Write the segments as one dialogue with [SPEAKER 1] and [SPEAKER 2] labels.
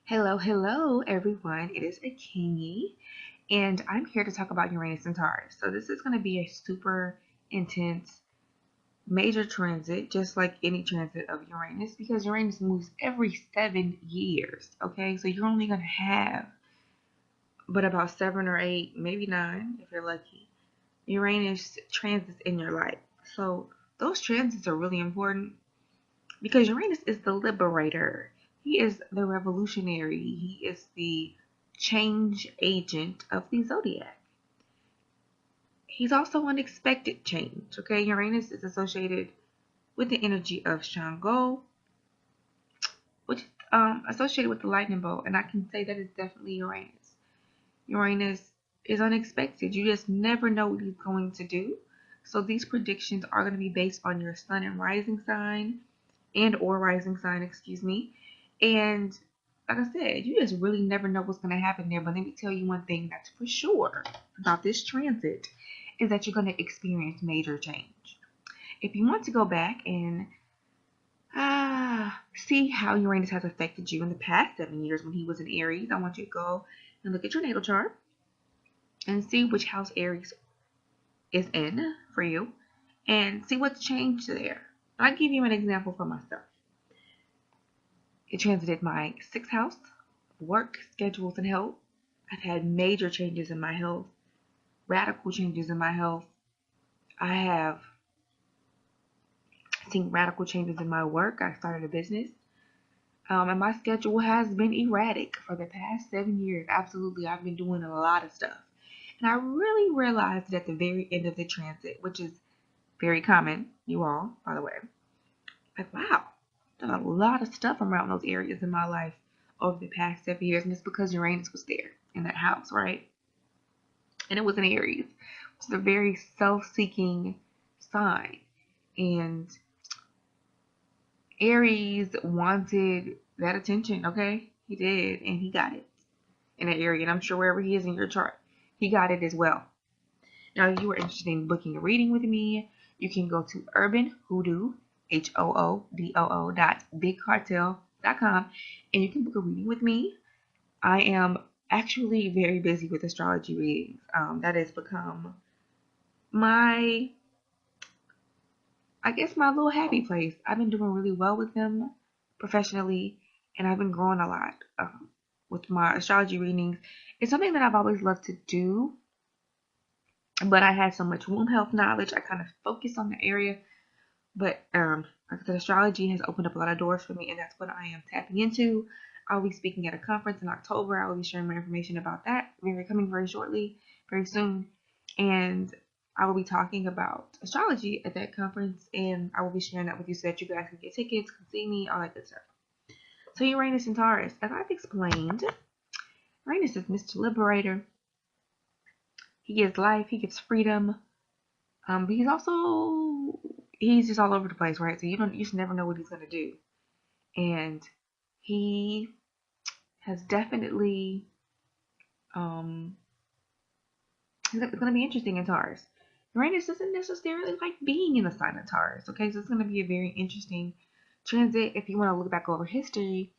[SPEAKER 1] Hello, hello, everyone. It is Akinyi, and I'm here to talk about Uranus and Taurus. So, this is going to be a super intense major transit, just like any transit of Uranus, because Uranus moves every 7 years. Okay, so you're only going to have but about 7 or 8, maybe 9, if you're lucky, Uranus transits in your life. So, those transits are really important because Uranus is the liberator. He is the revolutionary. He is the change agent of the zodiac. He's also unexpected change. Okay, Uranus is associated with the energy of Shango, which is associated with the lightning bolt, and I can say that is definitely Uranus. Uranus is unexpected. You just never know what he's going to do. So these predictions are going to be based on your sun and rising sign, and/or rising sign, excuse me. And like I said, you just really never know what's going to happen there. But let me tell you one thing that's for sure about this transit is that you're going to experience major change. If you want to go back and see how Uranus has affected you in the past 7 years when he was in Aries, I want you to go and look at your natal chart and see which house Aries is in for you and see what's changed there. I'll give you an example for myself. It transited my sixth house, work, schedules, and health. I've had major changes in my health, radical changes in my health. I have seen radical changes in my work. I started a business. And my schedule has been erratic for the past 7 years. Absolutely, I've been doing a lot of stuff. And I really realized it at the very end of the transit, which is very common, you all, by the way. Like, wow, done a lot of stuff around those areas in my life over the past 7 years, and it's because Uranus was there in that house, right? And it was an Aries, which is a very self-seeking sign. And Aries wanted that attention, okay? He did, and he got it in that area. And I'm sure wherever he is in your chart, he got it as well. Now, if you are interested in booking a reading with me, you can go to Urban Hoodoo, HOODOO.BigCartel.com, and you can book a reading with me. I am actually very busy with astrology readings. That has become my, I guess, my little happy place. I've been doing really well with them professionally, and I've been growing a lot with my astrology readings. It's something that I've always loved to do, but I had so much womb health knowledge, I kind of focused on the area. But like I said, astrology has opened up a lot of doors for me, and that's what I am tapping into. I'll be speaking at a conference in October. I will be sharing more information about that coming very shortly, very soon. And I will be talking about astrology at that conference, and I will be sharing that with you so that you guys can get tickets, can see me, all that good stuff. So Uranus and Taurus, as I've explained, Uranus is Mr. Liberator. He gives life, he gives freedom. But he's just all over the place, right? So you just never know what he's gonna do. And he has definitely um it's gonna be interesting in Taurus. Uranus doesn't necessarily like being in the sign of Taurus, okay? So it's gonna be a very interesting transit. If you want to look back over history,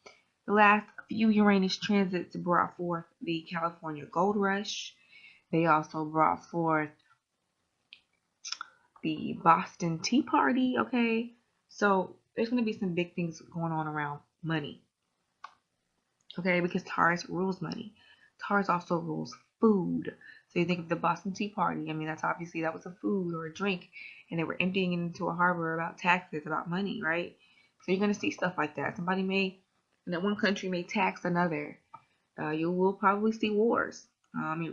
[SPEAKER 1] the last few Uranus transits brought forth the California Gold Rush. They also brought forth the Boston Tea Party, okay? So there's going to be some big things going on around money, okay? Because Taurus rules money. Taurus also rules food. So you think of the Boston Tea Party. I mean, that was a food or a drink, and they were emptying it into a harbor about taxes, about money, right? So you're going to see stuff like that. One country may tax another. You will probably see wars.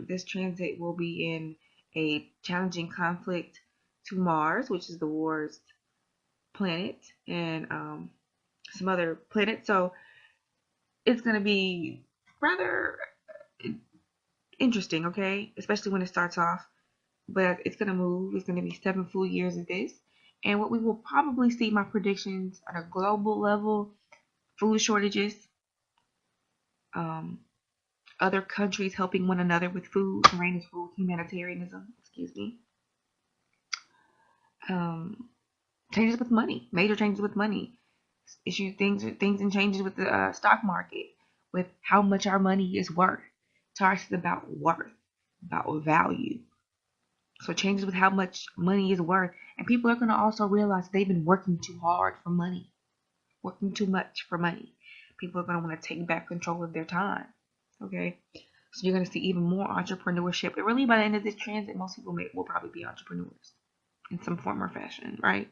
[SPEAKER 1] This transit will be in a challenging conflict to Mars, which is the war's planet, and some other planets. So it's going to be rather interesting, okay? Especially when it starts off. But it's going to move. It's going to be 7 full years of this. And what we will probably see, my predictions at a global level, food shortages, um, other countries helping one another with food, Uranus food, humanitarianism, excuse me. Um, Changes with money, major changes with money, things and changes with the stock market, with how much our money is worth. Taurus is about worth, about value. So changes with how much money is worth. And people are going to also realize they've been working too hard for money, working too much for money. People are going to want to take back control of their time. Okay. So you're going to see even more entrepreneurship. And really by the end of this transit, most people will probably be entrepreneurs in some form or fashion, right?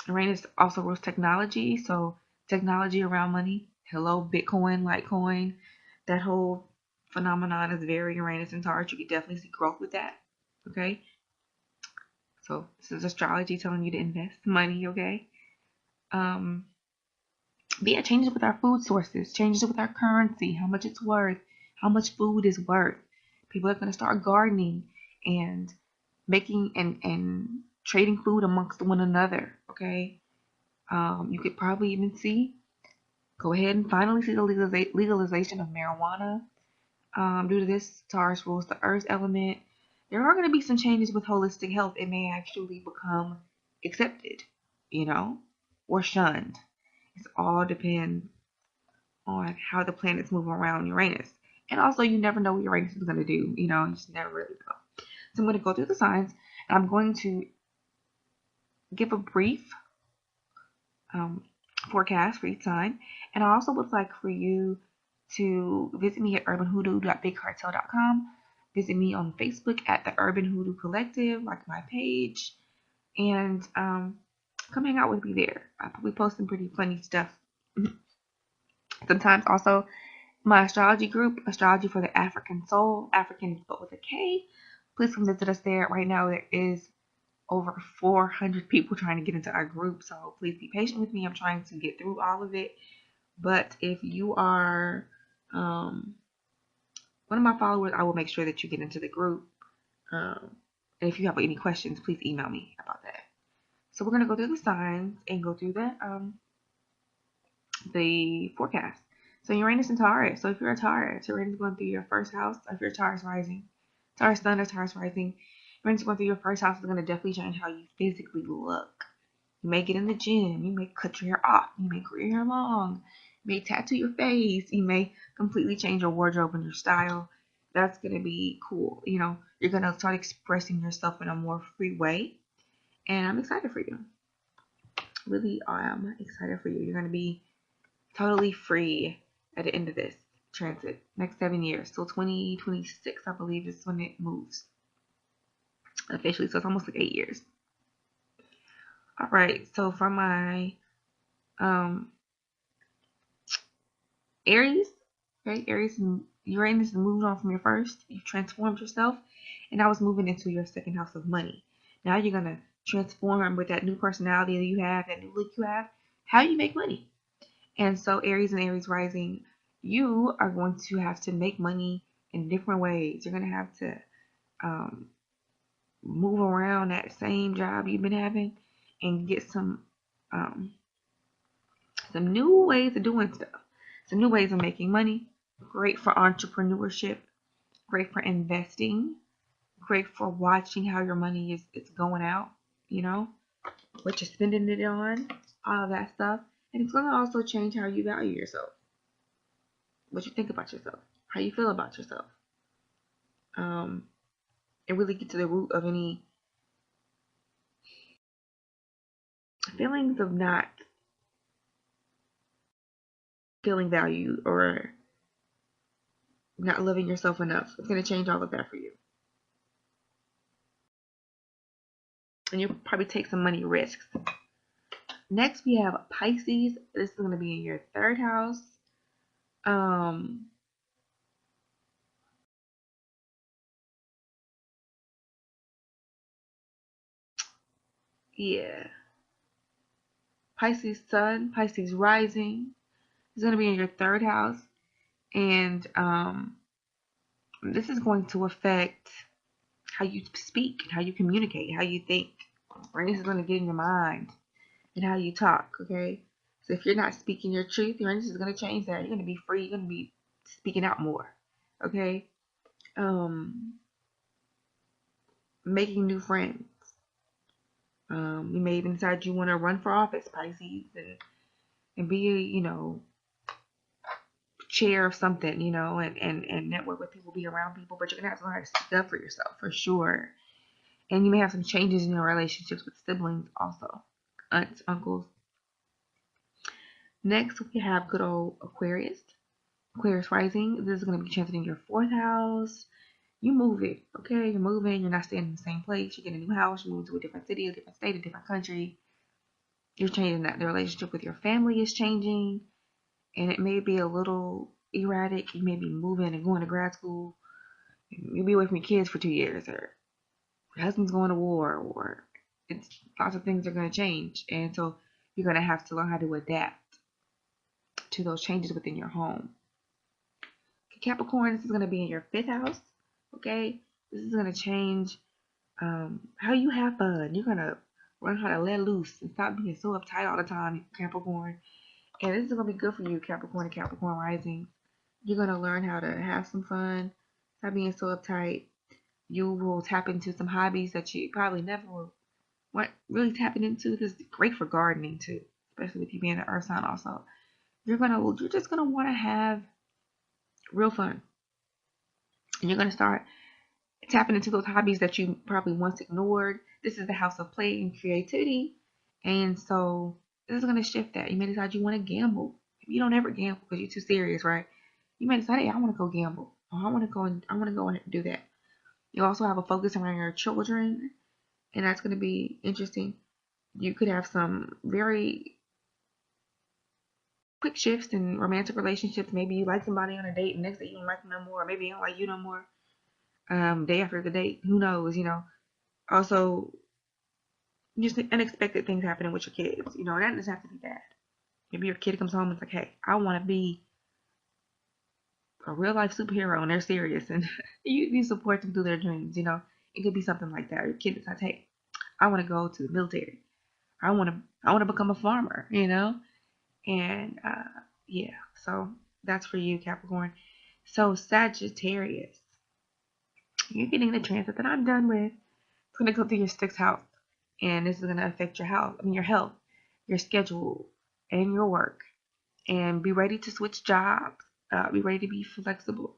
[SPEAKER 1] Uranus also rules technology. So technology around money. Hello, Bitcoin, Litecoin. That whole phenomenon is very Uranus and Taurus. You can definitely see growth with that. Okay. So this is astrology telling you to invest money, okay? But yeah, changes with our food sources, changes with our currency, how much it's worth, how much food is worth. People are going to start gardening and making and trading food amongst one another, okay? You could probably even go ahead and finally see the legalization of marijuana. Due to this, Taurus rules the earth element. There are going to be some changes with holistic health. It may actually become accepted, or shunned. It all depends on how the planets move around Uranus. And also, you never know what Uranus is going to do. You just never really know. So I'm going to go through the signs, and I'm going to give a brief forecast for each sign. And I also would like for you to visit me at urbanhoodoo.bigcartel.com. Visit me on Facebook at the Urban Hoodoo Collective, like my page, and come hang out with me there. I'll be posting pretty funny stuff. Sometimes also my astrology group, Astrology for the African Soul, African but with a K. Please come visit us there. Right now there is over 400 people trying to get into our group, so please be patient with me. I'm trying to get through all of it. But if you are one of my followers, I will make sure that you get into the group. And if you have any questions, please email me about that. So we're gonna go through the signs and go through the forecast. So Uranus and Taurus. So if you're a Taurus, Uranus going through your first house. If you're a Taurus rising, Taurus sun or Taurus rising, Uranus going through your first house is going to definitely change how you physically look. You may get in the gym. You may cut your hair off. You may grow your hair long. You may tattoo your face. You may completely change your wardrobe and your style. That's going to be cool. You're going to start expressing yourself in a more free way. And I'm excited for you. Really, I'm excited for you. You're going to be totally free at the end of this transit. Next 7 years. So 2026, I believe, is when it moves officially. So it's almost like 8 years. All right. So for my Aries, okay, Aries and Uranus moved on from your first. You've transformed yourself, and now it's moving into your second house of money. Now you're gonna transform with that new personality that you have, that new look you have, how you make money. And so Aries and Aries rising, you are going to have to make money in different ways. You're gonna have to move around that same job you've been having and get some new ways of doing stuff, some new ways of making money. Great for entrepreneurship, great for investing, great for watching how your money is going out, what you're spending it on, all of that stuff. And it's going to also change how you value yourself, what you think about yourself, how you feel about yourself. And really get to the root of any feelings of not feeling valued or not loving yourself enough. It's going to change all of that for you. And you'll probably take some money risks. Next, we have Pisces. This is going to be in your third house. Yeah. Pisces sun, Pisces rising. It's going to be in your third house. And this is going to affect how you speak, how you communicate, how you think. Or this is going to get in your mind and how you talk, okay? So if you're not speaking your truth, Uranus is going to change that. You're going to be free. You're going to be speaking out more, okay? Making new friends. You may even decide you want to run for office, Pisces, and be, share of something, you know, and network with people, be around people, but you're gonna have to learn how to stick up for yourself for sure. And you may have some changes in your relationships with siblings also, aunts, uncles. Next, we have good old Aquarius. Aquarius rising. This is going to be transiting your fourth house. You move it, okay? You're moving. You're not staying in the same place. You get a new house. You move to a different city, a different state, a different country. You're changing that. The relationship with your family is changing, and it may be a little erratic. You may be moving and going to grad school. You'll be away from your kids for 2 years, or your husband's going to war, or it's lots of things are going to change, and so you're going to have to learn how to adapt to those changes within your home. Capricorn, this is going to be in your fifth house, okay? This is going to change how you have fun. You're going to learn how to let loose and stop being so uptight all the time, Capricorn. And this is going to be good for you, Capricorn and Capricorn rising. You're going to learn how to have some fun, stop being so uptight. You will tap into some hobbies that you probably never weren't really tapping into. This is great for gardening too, especially with you being an earth sign also. You're just gonna want to have real fun. And you're going to start tapping into those hobbies that you probably once ignored. This is the house of play and creativity. And so this is going to shift that. You may decide you want to gamble. You don't ever gamble because you're too serious, right? You may decide, hey, I want to go gamble. Or I want to go and do that. You also have a focus around your children, and that's going to be interesting. You could have some very quick shifts in romantic relationships. Maybe you like somebody on a date, and next day you don't like them no more, or maybe you don't like you no more. Day after the date, who knows, you know. Also, just unexpected things happening with your kids, you know, that doesn't have to be bad. Maybe your kid comes home and it's like, hey, I want to be a real life superhero, and they're serious, and you support them through their dreams, you know. It could be something like that. Your kid decides, hey, I want to go to the military. I want to become a farmer, you know. And yeah, so that's for you, Capricorn. So Sagittarius, you're getting the transit that I'm done with. It's going to go through your sixth house, and this is going to affect your your health, your schedule, and your work. And be ready to switch jobs. Be ready to be flexible.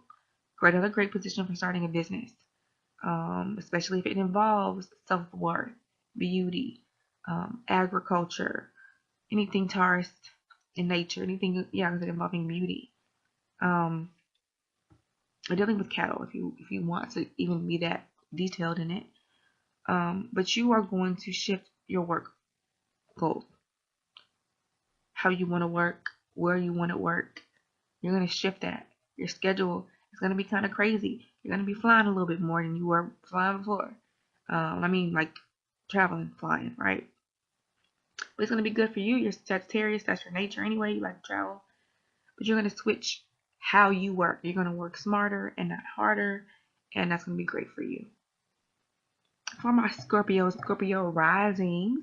[SPEAKER 1] Another great position for starting a business, especially if it involves self-worth, beauty, agriculture, anything Taurus in nature, anything involving beauty. Or dealing with cattle if you want to even be that detailed in it. But you are going to shift your work goals, how you want to work, where you want to work. You're going to shift that. Your schedule is going to be kind of crazy. You're going to be flying a little bit more than you were flying before. I mean, like traveling, flying, right? But it's going to be good for you. You're Sagittarius. That's your nature anyway. You like to travel. But you're going to switch how you work. You're going to work smarter and not harder. And that's going to be great for you. For my Scorpio risings,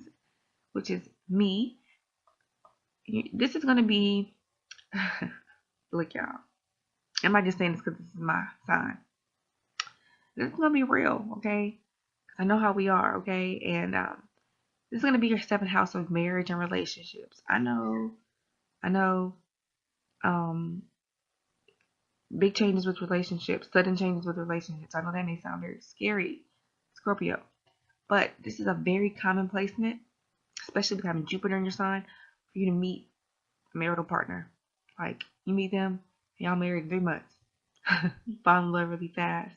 [SPEAKER 1] which is me, this is going to be, look y'all, am I just saying this because this is my sign? This is going to be real, okay? I know how we are, okay? And this is going to be your seventh house of marriage and relationships. I know, big changes with relationships, sudden changes with relationships. I know that may sound very scary, Scorpio, but this is a very common placement, especially with having Jupiter in your sign, for you to meet a marital partner. Like, you meet them, y'all married in 3 months. You fall in love really fast.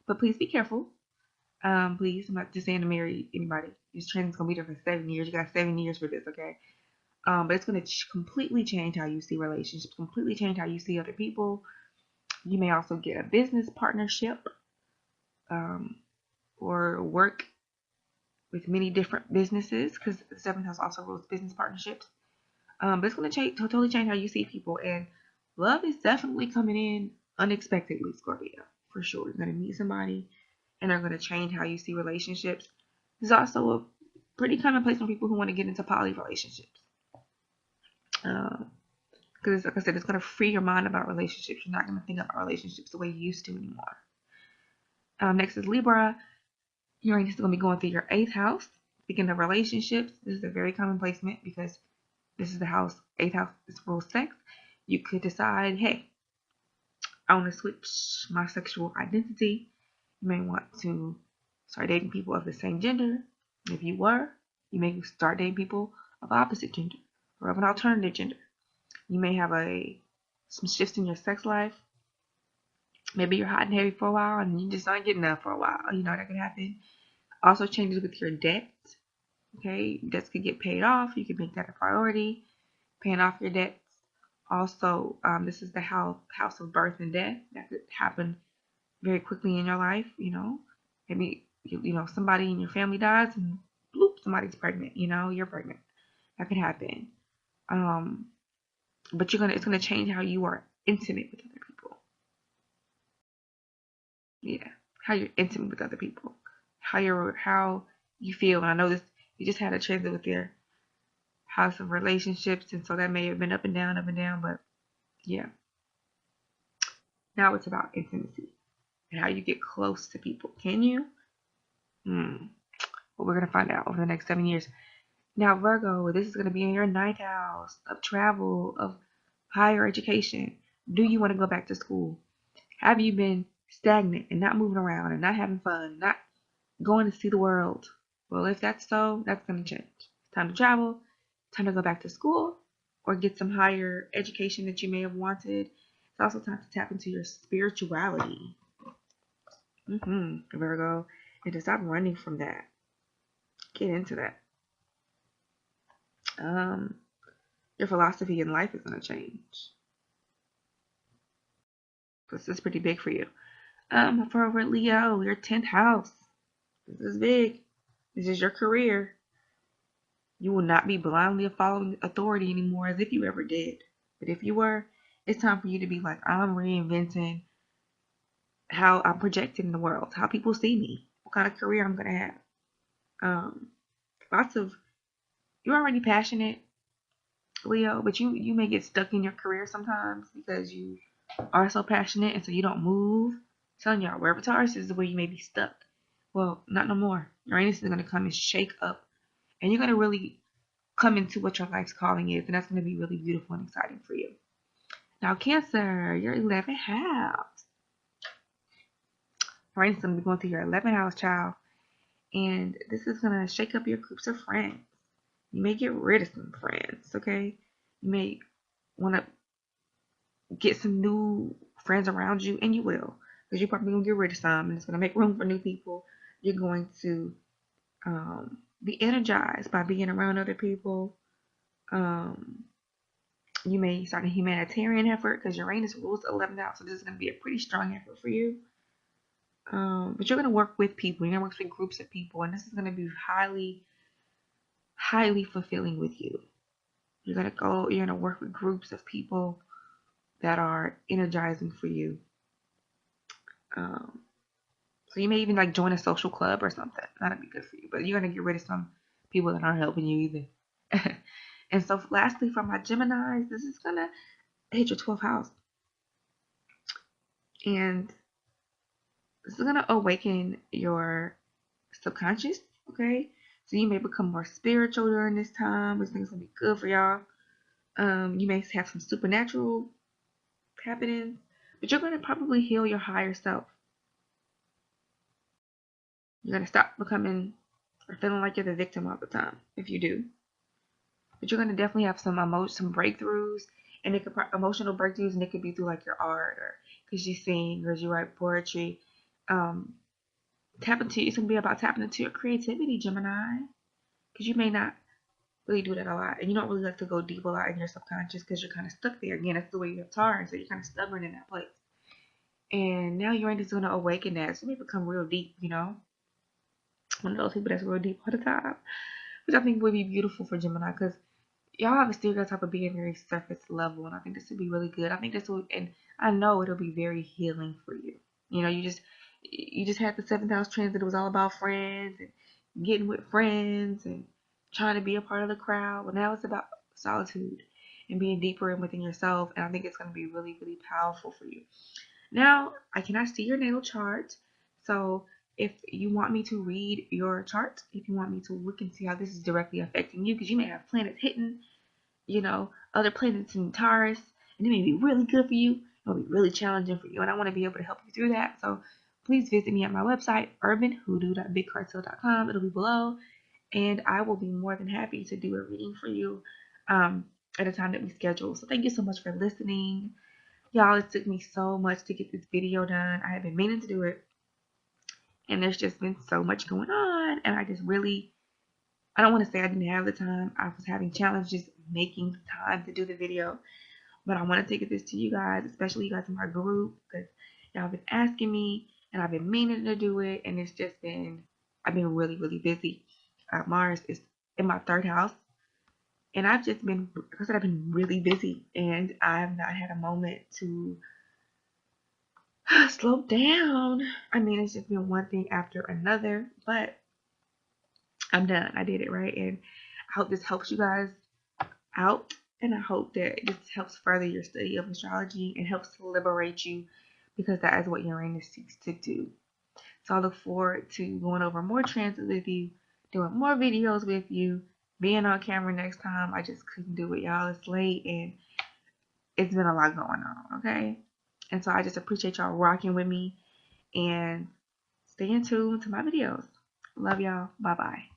[SPEAKER 1] But please be careful. Please, I'm not just saying to marry anybody. This training's gonna be there for 7 years. You got 7 years for this, okay? But it's gonna completely change how you see relationships, completely change how you see other people. You may also get a business partnership, or work with many different businesses, because the seventh house also rules business partnerships. But it's gonna totally change how you see people, and love is definitely coming in unexpectedly, Scorpio, for sure. You're gonna meet somebody, and they're gonna change how you see relationships. This is also a pretty common place for people who want to get into poly relationships. Because, like I said, it's going to free your mind about relationships. You're not going to think about relationships the way you used to anymore. Next is Libra. Uranus is going to be going through your 8th house. Speaking of relationships, this is a very common placement because this is the house, 8th house is rules sex. You could decide, hey, I want to switch my sexual identity. You may want to start dating people of the same gender. If you were, you may start dating people of opposite gender or of an alternative gender. You may have some shifts in your sex life. Maybe you're hot and heavy for a while and you just aren't getting enough for a while. You know, that can happen. Also changes with your debt. Okay, debts could get paid off. You can make that a priority, paying off your debts. Also, this is the house of birth and death. That could happen very quickly in your life. You know, maybe somebody in your family dies and bloop, somebody's pregnant. You know, you're pregnant. That could happen. But it's gonna change how you are intimate with other people. Yeah, how you're intimate with other people, how you feel. And I know this. You just had a transit with your house of relationships, and so that may have been up and down, but yeah. Now it's about intimacy and how you get close to people. Can you? Well, we're gonna find out over the next 7 years. Now, Virgo, this is gonna be in your ninth house of travel, of higher education. Do you want to go back to school? Have you been stagnant and not moving around and not having fun, not going to see the world? Well, if that's so, that's going to change. It's time to travel, time to go back to school, or get some higher education that you may have wanted. It's also time to tap into your spirituality. Virgo, and to stop running from that. Get into that. Your philosophy in life is going to change. This is pretty big for you. For Leo, your 10th house. This is big. This is your career. You will not be blindly following authority anymore as if you ever did. But if you were, it's time for you to be like, I'm reinventing how I'm projected in the world, how people see me, what kind of career I'm going to have. You're already passionate, Leo, but you may get stuck in your career sometimes because you are so passionate and so you don't move. I'm telling y'all, wherever Taurus is where you may be stuck. Well, not no more. Uranus is going to come and shake up, and you're going to really come into what your life's calling is, and that's going to be really beautiful and exciting for you. Now, Cancer, your 11th house. Uranus is going to be going through your 11th house, child, and this is going to shake up your groups of friends. You may get rid of some friends, okay? You may want to get some new friends around you, and you will, because you're probably going to get rid of some, and it's going to make room for new people. You're going to be energized by being around other people. You may start a humanitarian effort because Uranus rules the 11th house, so this is going to be a pretty strong effort for you. But you're going to work with people. You're going to work with groups of people, and this is going to be highly, highly fulfilling with you. You're going to work with groups of people that are energizing for you. So you may even like join a social club or something. That'd be good for you. But you're going to get rid of some people that aren't helping you either. And so lastly, for my Geminis, this is going to hit your 12th house. And this is going to awaken your subconscious, okay? So you may become more spiritual during this time, which is going to be good for y'all. You may have some supernatural happening, but you're going to probably heal your higher self. You're going to stop becoming or feeling like you're the victim all the time, if you do. But you're going to definitely have some breakthroughs, and it could emotional breakthroughs, and it could be through like your art, or because you sing, or you write poetry. It's going to be about tapping into your creativity, Gemini, because you may not really do that a lot, and you don't really like to go deep a lot in your subconscious because you're kind of stuck there. Again, that's the way you have Taurus, so you're kind of stubborn in that place. And now Uranus is going to awaken that, so you may become real deep, one of those people that's real deep all the time, which I think would be beautiful for Gemini, because y'all have a stereotype of being very surface level, and I think this would be really good. I think this will, and I know it'll be very healing for you. You just had the 7th house transit. It was all about friends and getting with friends and trying to be a part of the crowd. But now it's about solitude and being deeper in within yourself, and I think it's going to be really, really powerful for you. Now, I cannot see your natal chart, so if you want me to read your chart, if you want me to look and see how this is directly affecting you, because you may have planets hitting, other planets in Taurus, and it may be really good for you, It'll be really challenging for you, and I want to be able to help you through that. So please visit me at my website, urbanhoodoo.bigcartel.com. It'll be below, and I will be more than happy to do a reading for you at a time that we schedule. So thank you so much for listening. Y'all, it took me so much to get this video done. I have been meaning to do it, and there's just been so much going on, and I don't want to say I didn't have the time. I was having challenges making the time to do the video, but I want to take this to you guys, especially you guys in my group, because y'all been asking me, and I've been meaning to do it, and I've been really, really busy. Mars is in my third house, and I've just been, like I said, I've been really busy, and I have not had a moment to slow down. I mean, it's just been one thing after another, but I'm done. I did it right, and I hope this helps you guys out, and I hope that this helps further your study of astrology and helps to liberate you, because that is what Uranus seeks to do. So I look forward to going over more transits with you, doing more videos with you, being on camera next time. I just couldn't do it, y'all. It's late and it's been a lot going on, okay? And so I just appreciate y'all rocking with me and staying tuned to my videos. Love y'all. Bye bye.